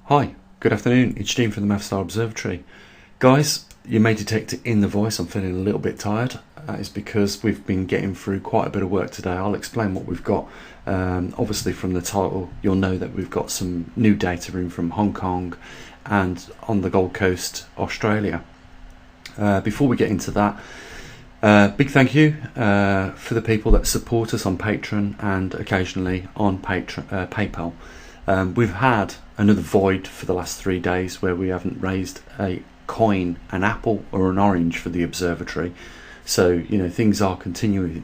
Hi, good afternoon, it's Gene from the Mathstar Observatory. Guys, you may detect it in the voice, I'm feeling a little bit tired. It's because we've been getting through quite a bit of work today. I'll explain what we've got. Obviously from the title you'll know that we've got some new data in from Hong Kong and on the Gold Coast, Australia. Before we get into that, big thank you for the people that support us on Patreon and occasionally on PayPal. We've had another void for the last 3 days where we haven't raised a coin, an apple or an orange for the observatory. So, you know, things are continually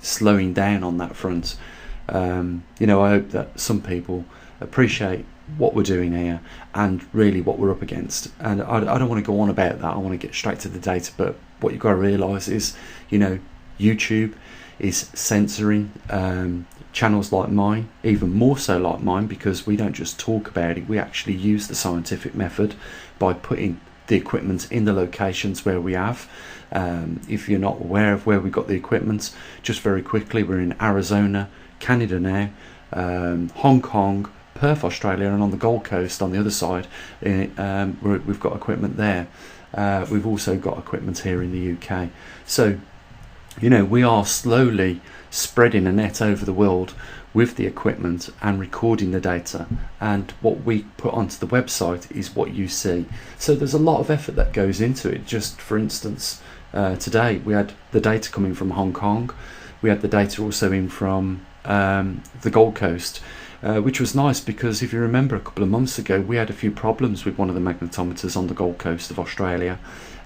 slowing down on that front. I hope that some people appreciate what we're doing here and really what we're up against. And I don't want to go on about that. I want to get straight to the data. But what you've got to realise is, YouTube is censoring channels like mine, even more so like mine, because we don't just talk about it, we actually use the scientific method by putting the equipment in the locations where we have. If you're not aware of where we got the equipment, just very quickly, we're in Arizona, Canada now, Hong Kong, Perth, Australia, and on the Gold Coast on the other side, we've got equipment there. We've also got equipment here in the UK. So, we are slowly spreading a net over the world with the equipment and recording the data, and what we put onto the website is what you see. So there's a lot of effort that goes into it. Just for instance, today we had the data coming from Hong Kong, we had the data also in from the Gold Coast, which was nice because if you remember a couple of months ago we had a few problems with one of the magnetometers on the Gold Coast of Australia,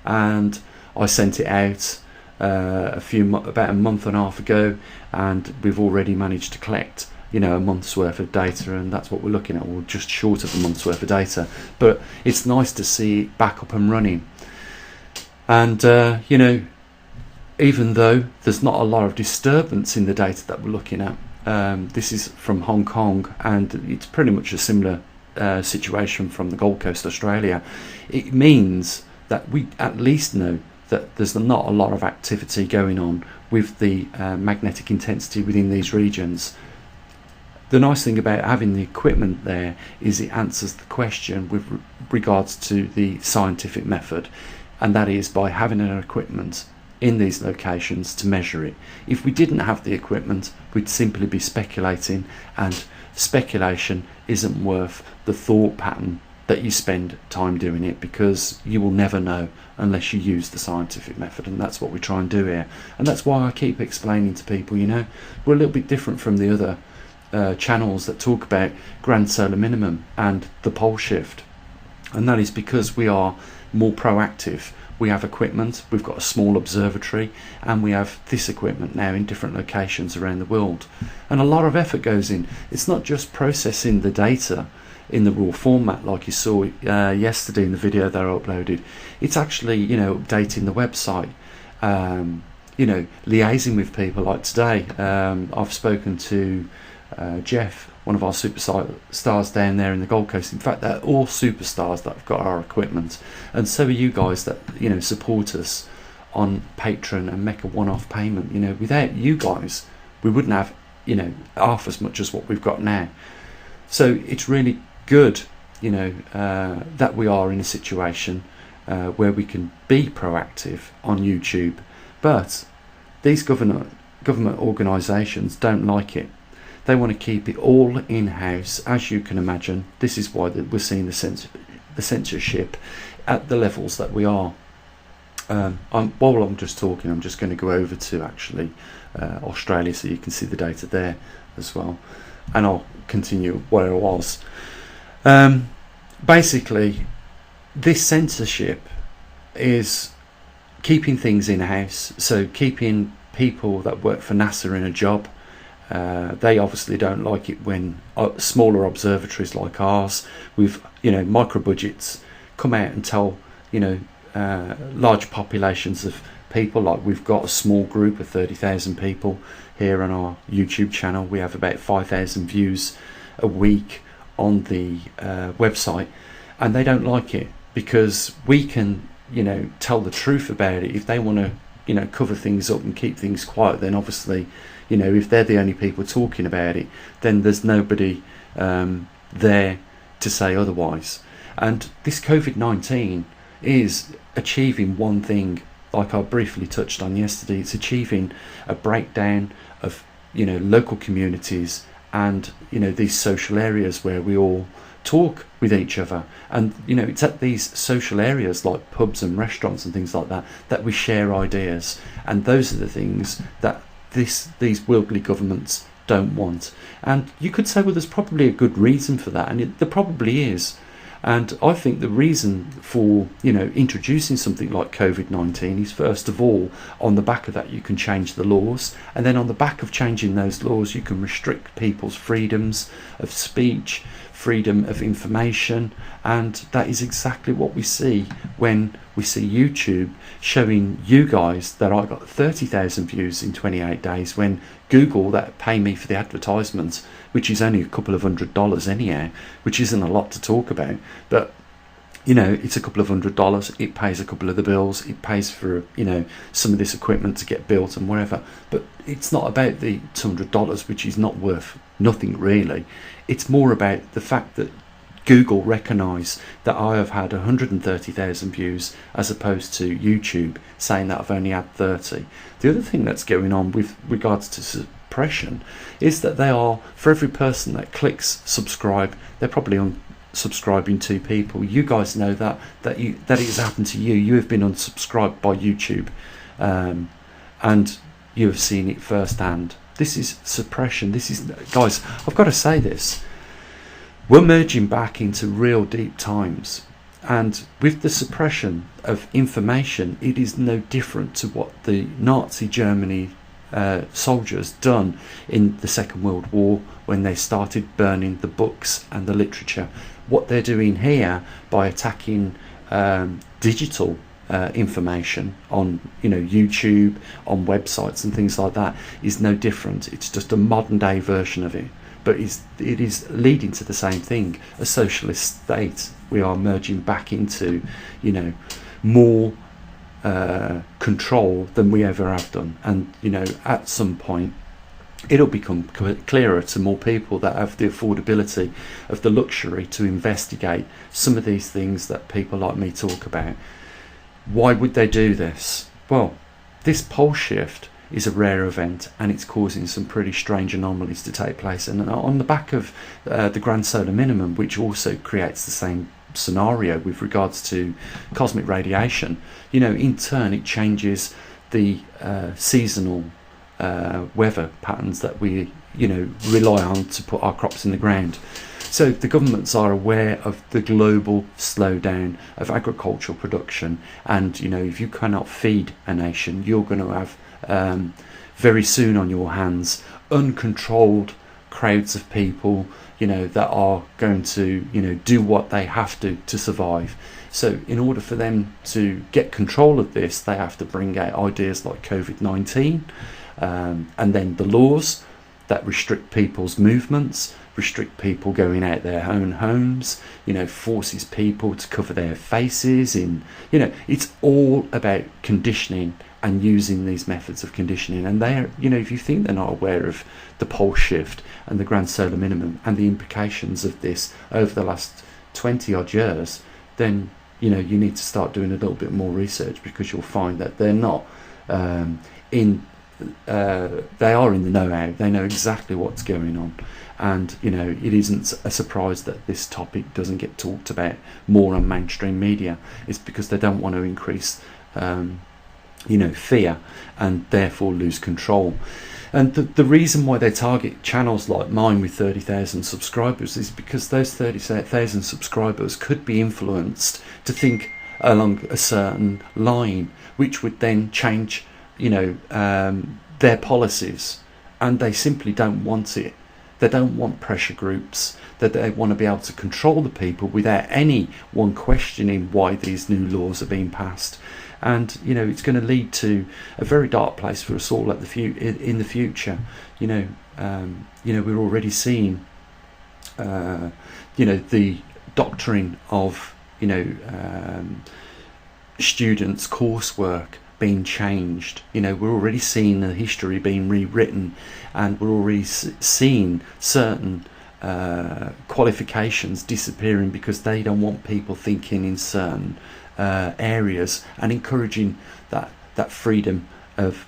and I sent it out about a month and a half ago, and we've already managed to collect a month's worth of data, and that's what we're looking at. We're just short of a month's worth of data, but it's nice to see it back up and running. And even though there's not a lot of disturbance in the data that we're looking at, this is from Hong Kong and it's pretty much a similar situation from the Gold Coast, Australia. It means that we at least know that there's not a lot of activity going on with the magnetic intensity within these regions. The nice thing about having the equipment there is it answers the question with regards to the scientific method, and that is by having an equipment in these locations to measure it. If we didn't have the equipment, we'd simply be speculating, and speculation isn't worth the thought pattern that you spend time doing it, because you will never know unless you use the scientific method, and that's what we try and do here. And that's why I keep explaining to people, we're a little bit different from the other channels that talk about grand solar minimum and the pole shift, and that is because we are more proactive. We have equipment, we've got a small observatory, and we have this equipment now in different locations around the world, and a lot of effort goes in. It's not just processing the data in the raw format like you saw yesterday in the video that I uploaded. It's actually updating the website, liaising with people. Like today, I've spoken to Jeff, one of our superstars down there in the Gold Coast. In fact, they're all superstars that have got our equipment, and so are you guys that support us on Patreon and make a one-off payment. Without you guys we wouldn't have half as much as what we've got now. So it's really good that we are in a situation where we can be proactive on YouTube, but these government organisations don't like it. They want to keep it all in-house, as you can imagine. This is why we're seeing the censorship at the levels that we are. While I'm just talking, I'm just going to go over to actually Australia so you can see the data there as well, and I'll continue where I was. Basically, this censorship is keeping things in-house, so keeping people that work for NASA in a job. They obviously don't like it when smaller observatories like ours with micro budgets come out and tell large populations of people. Like we've got a small group of 30,000 people here on our YouTube channel. We have about 5,000 views a week on the website, and they don't like it because we can tell the truth about it. If they want to cover things up and keep things quiet, then obviously if they're the only people talking about it, then there's nobody there to say otherwise. And this COVID-19 is achieving one thing, like I briefly touched on yesterday. It's achieving a breakdown of, local communities and, these social areas where we all talk with each other. And, it's at these social areas like pubs and restaurants and things like that that we share ideas. And those are the things that these worldly governments don't want. And you could say, well, there's probably a good reason for that, and there probably is. And I think the reason for, introducing something like COVID-19 is, first of all, on the back of that you can change the laws, and then on the back of changing those laws you can restrict people's freedoms of speech, freedom of information. And that is exactly what we see when we see YouTube showing you guys that I got 30,000 views in 28 days, when Google, that pay me for the advertisement, which is only a couple of $100 anyhow, which isn't a lot to talk about, but it's a couple of $100. It pays a couple of the bills. It pays for, some of this equipment to get built and whatever. But it's not about the $200, which is not worth nothing really. It's more about the fact that Google recognise that I have had 130,000 views as opposed to YouTube saying that I've only had 30. The other thing that's going on with regards to suppression is that they are, for every person that clicks subscribe, they're probably unsubscribing 2 people. You guys know that it has happened to you. You have been unsubscribed by YouTube, and you have seen it firsthand. This is suppression. This is, guys, I've got to say this. We're merging back into real deep times, and with the suppression of information, it is no different to what the Nazi Germany soldiers done in the Second World War when they started burning the books and the literature. What they're doing here by attacking digital information on YouTube, on websites and things like that is no different. It's just a modern day version of it, but it is leading to the same thing, a socialist state. We are merging back into more control than we ever have done. And at some point it'll become clearer to more people that have the affordability of the luxury to investigate some of these things that people like me talk about. Why would they do this? Well, this pole shift is a rare event, and it's causing some pretty strange anomalies to take place. And on the back of the Grand Solar Minimum, which also creates the same scenario with regards to cosmic radiation, in turn it changes the seasonal weather patterns that we rely on to put our crops in the ground. So the governments are aware of the global slowdown of agricultural production, and if you cannot feed a nation, you're going to have very soon on your hands uncontrolled crowds of people that are going to do what they have to survive. So in order for them to get control of this, they have to bring out ideas like COVID-19, and then the laws that restrict people's movements, restrict people going out their own homes, forces people to cover their faces it's all about conditioning and using these methods of conditioning. And they're, if you think they're not aware of the pole shift and the Grand Solar Minimum and the implications of this over the last 20 odd years, then you need to start doing a little bit more research, because you'll find that they're not they are in the know-how. They know exactly what's going on. And it isn't a surprise that this topic doesn't get talked about more on mainstream media. It's because they don't want to increase fear and therefore lose control. And the reason why they target channels like mine with 30,000 subscribers is because those 30,000 subscribers could be influenced to think along a certain line, which would then change their policies. And they simply don't want it. They don't want pressure groups. That they want to be able to control the people without anyone questioning why these new laws are being passed. And it's going to lead to a very dark place for us all in the future. We're already seeing the doctrine of students' coursework being changed. We're already seeing the history being rewritten, and we're already seeing certain qualifications disappearing because they don't want people thinking in certain areas, and encouraging that freedom of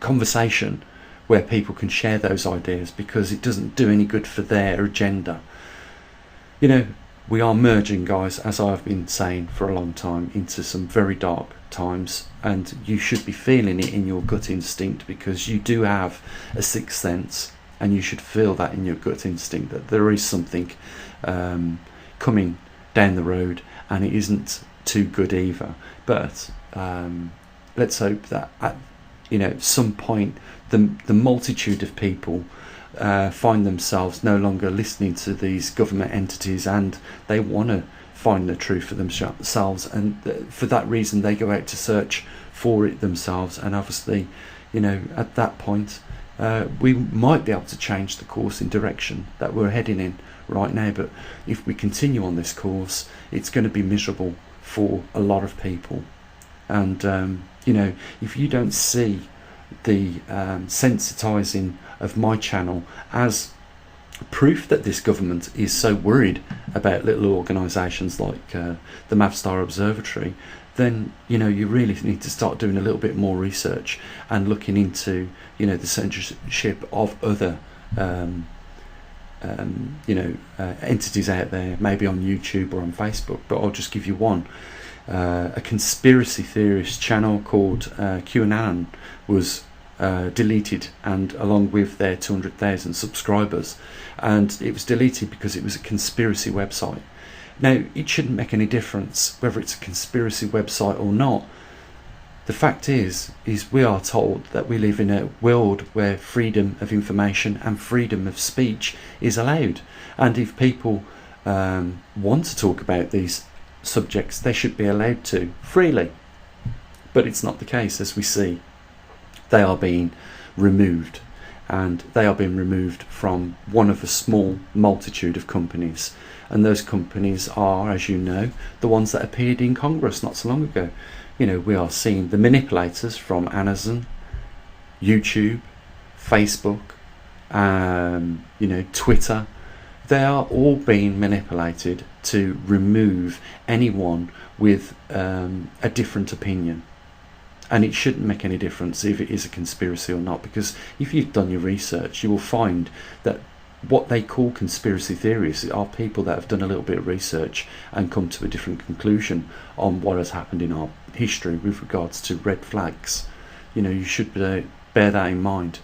conversation where people can share those ideas, because it doesn't do any good for their agenda. We are merging, guys, as I've been saying for a long time, into some very dark times, and you should be feeling it in your gut instinct, because you do have a sixth sense, and you should feel that in your gut instinct that there is something coming down the road, and it isn't too good either. But let's hope that at some point the multitude of people find themselves no longer listening to these government entities, and they want to find the truth for themselves, and for that reason they go out to search for it themselves. And obviously, at that point we might be able to change the course and direction that we're heading in right now. But if we continue on this course, it's going to be miserable for a lot of people. And if you don't see the sensitizing of my channel as proof that this government is so worried about little organisations like the Mavstar Observatory, then you really need to start doing a little bit more research and looking into the censorship of other entities out there, maybe on YouTube or on Facebook. But I'll just give you one. A conspiracy theorist channel called QAnon was deleted, and along with their 200,000 subscribers, and it was deleted because it was a conspiracy website. Now, it shouldn't make any difference whether it's a conspiracy website or not. The fact is we are told that we live in a world where freedom of information and freedom of speech is allowed, and if people want to talk about these subjects, they should be allowed to freely. But it's not the case, as we see. They are being removed, and they are being removed from one of a small multitude of companies, and those companies are, as you know, the ones that appeared in Congress not so long ago. We are seeing the manipulators from Amazon, YouTube, Facebook, Twitter. They are all being manipulated to remove anyone with a different opinion. And it shouldn't make any difference if it is a conspiracy or not, because if you've done your research, you will find that what they call conspiracy theories are people that have done a little bit of research and come to a different conclusion on what has happened in our history with regards to red flags. You should bear that in mind.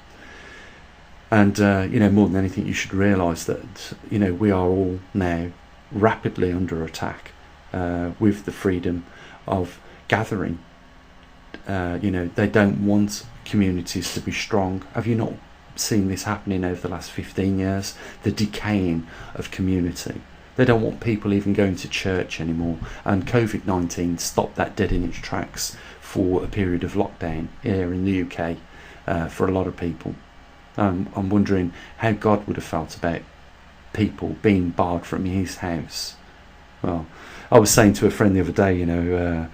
And more than anything, you should realise that we are all now rapidly under attack with the freedom of gathering. They don't want communities to be strong. Have you not seen this happening over the last 15 years? The decaying of community. They don't want people even going to church anymore, and COVID-19 stopped that dead in its tracks for a period of lockdown here in the UK for a lot of people. I'm wondering how God would have felt about people being barred from his house. Well, I was saying to a friend the other day, how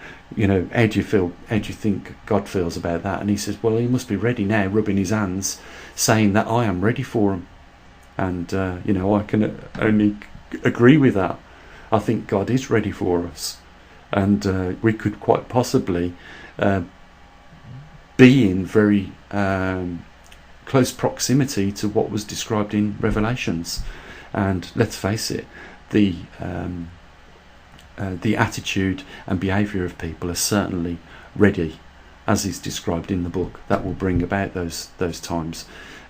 do you feel? How do you think God feels about that? And he says, well, he must be ready now, rubbing his hands, saying that I am ready for him. And I can only agree with that. I think God is ready for us, and we could quite possibly be in very close proximity to what was described in Revelations. And let's face it, the attitude and behaviour of people are certainly ready, as is described in the book, that will bring about those times.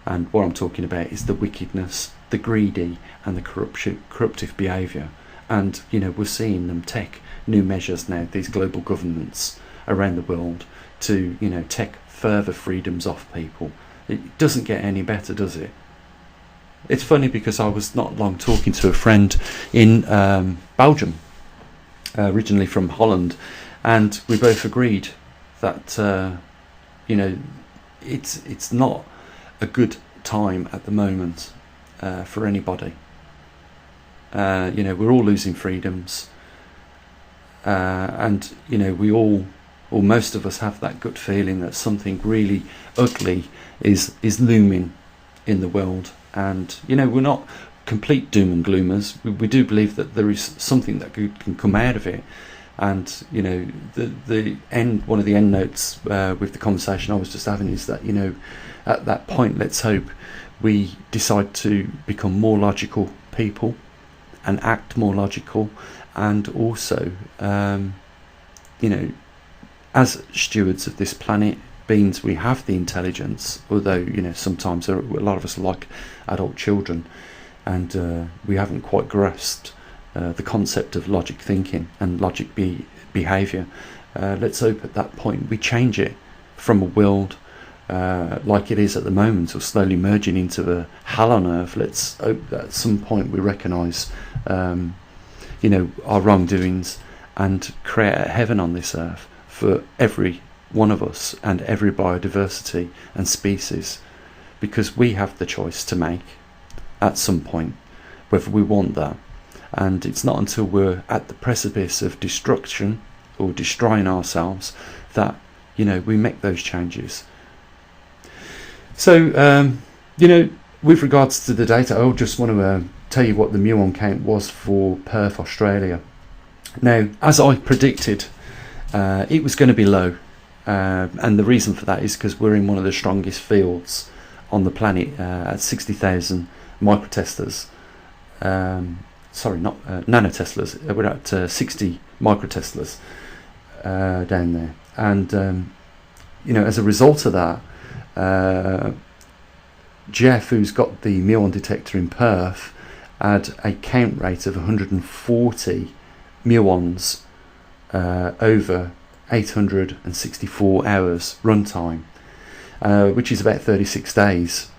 And what I'm talking about is the wickedness, the greedy, and the corruptive behaviour. And we're seeing them take new measures now, these global governments around the world, to take further freedoms off people. It doesn't get any better, does it? It's funny, because I was not long talking to a friend in Belgium, originally from Holland, and we both agreed that it's not a good time at the moment for anybody. We're all losing freedoms, and we all, or most of us, have that gut feeling that something really ugly is looming in the world, and we're not complete doom and gloomers. We do believe that there is something that can come out of it. And the end, one of the end notes with the conversation I was just having is that at that point, let's hope we decide to become more logical people and act more logical, and also as stewards of this planet, means we have the intelligence, although sometimes a lot of us are like adult children, and we haven't quite grasped the concept of logic thinking and logic behaviour. Let's hope at that point we change it from a world like it is at the moment, or slowly merging into a hell on earth. Let's hope that at some point we recognise our wrongdoings and create a heaven on this earth for every one of us and every biodiversity and species, because we have the choice to make at some point whether we want that. And it's not until we're at the precipice of destruction or destroying ourselves that we make those changes. So with regards to the data, I just want to tell you what the muon count was for Perth, Australia. Now, as I predicted, it was going to be low, and the reason for that is because we're in one of the strongest fields on the planet at 60,000 microteslas. Sorry, not nanoteslas. We're at 60 microteslas down there, and as a result of that, Jeff, who's got the muon detector in Perth, had a count rate of 140 muons over 864 hours runtime, which is about 36 days.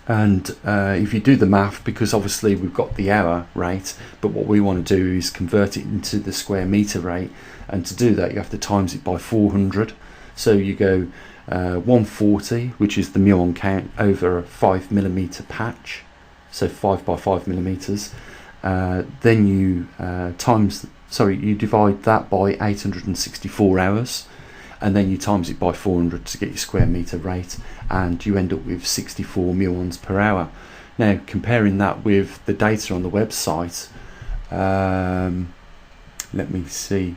And if you do the math, because obviously we've got the hour rate, but what we want to do is convert it into the square meter rate, and to do that you have to times it by 400. So you go 140, which is the muon count, over a 5mm patch, so 5 by 5 millimeters. Then you you divide that by 864 hours, and then you times it by 400 to get your square meter rate, and you end up with 64 muons per hour. Now, comparing that with the data on the website, let me see.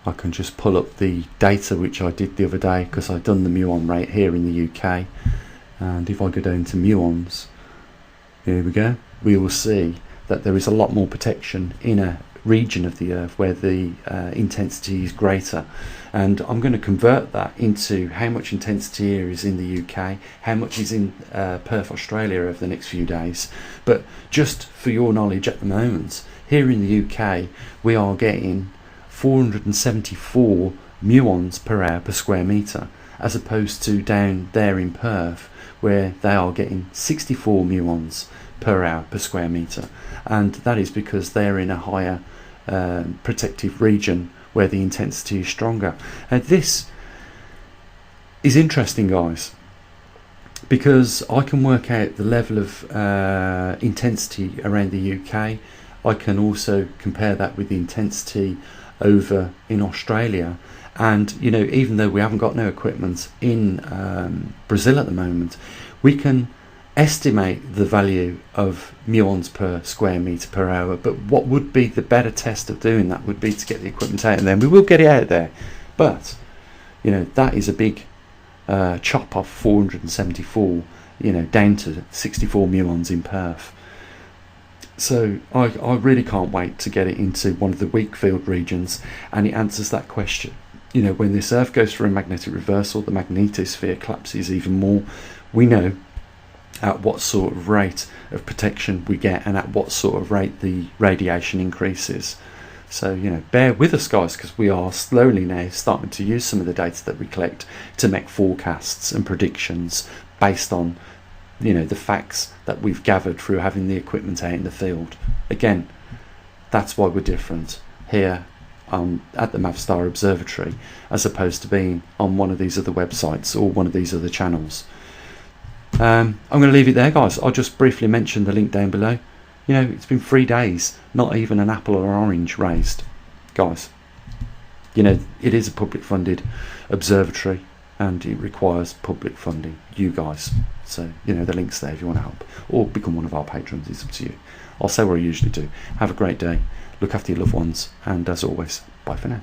I can just pull up the data which I did the other day, because I've done the muon rate here in the UK, and if I go down to muons, here we go, we will see that there is a lot more protection in a region of the earth where the intensity is greater. And I'm going to convert that into how much intensity here is in the UK, how much is in Perth, Australia over the next few days. But just for your knowledge, at the moment here in the UK we are getting 474 muons per hour per square meter, as opposed to down there in Perth where they are getting 64 muons per hour per square meter, and that is because they're in a higher protective region where the intensity is stronger. And this is interesting, guys, because I can work out the level of intensity around the UK. I can also compare that with the intensity over in Australia, and even though we haven't got no equipment in Brazil at the moment, we can estimate the value of muons per square meter per hour. But what would be the better test of doing that would be to get the equipment out there, and we will get it out there, but that is a big chop off 474 down to 64 muons in Perth. So I really can't wait to get it into one of the weak field regions, and it answers that question. When this Earth goes through a magnetic reversal, the magnetosphere collapses even more. We know at what sort of rate of protection we get, and at what sort of rate the radiation increases. So bear with us, guys, because we are slowly now starting to use some of the data that we collect to make forecasts and predictions based on the facts that we've gathered through having the equipment out in the field. Again, that's why we're different here at the Mavstar Observatory, as opposed to being on one of these other websites or one of these other channels. I'm going to leave it there, guys. I'll just briefly mention the link down below. It's been 3 days, not even an apple or orange raised, guys. It is a public funded observatory. and it requires public funding, you guys. So, you know, the link's there if you want to help, or become one of our patrons. It's up to you. I'll say what I usually do. Have a great day, look after your loved ones, and as always, bye for now.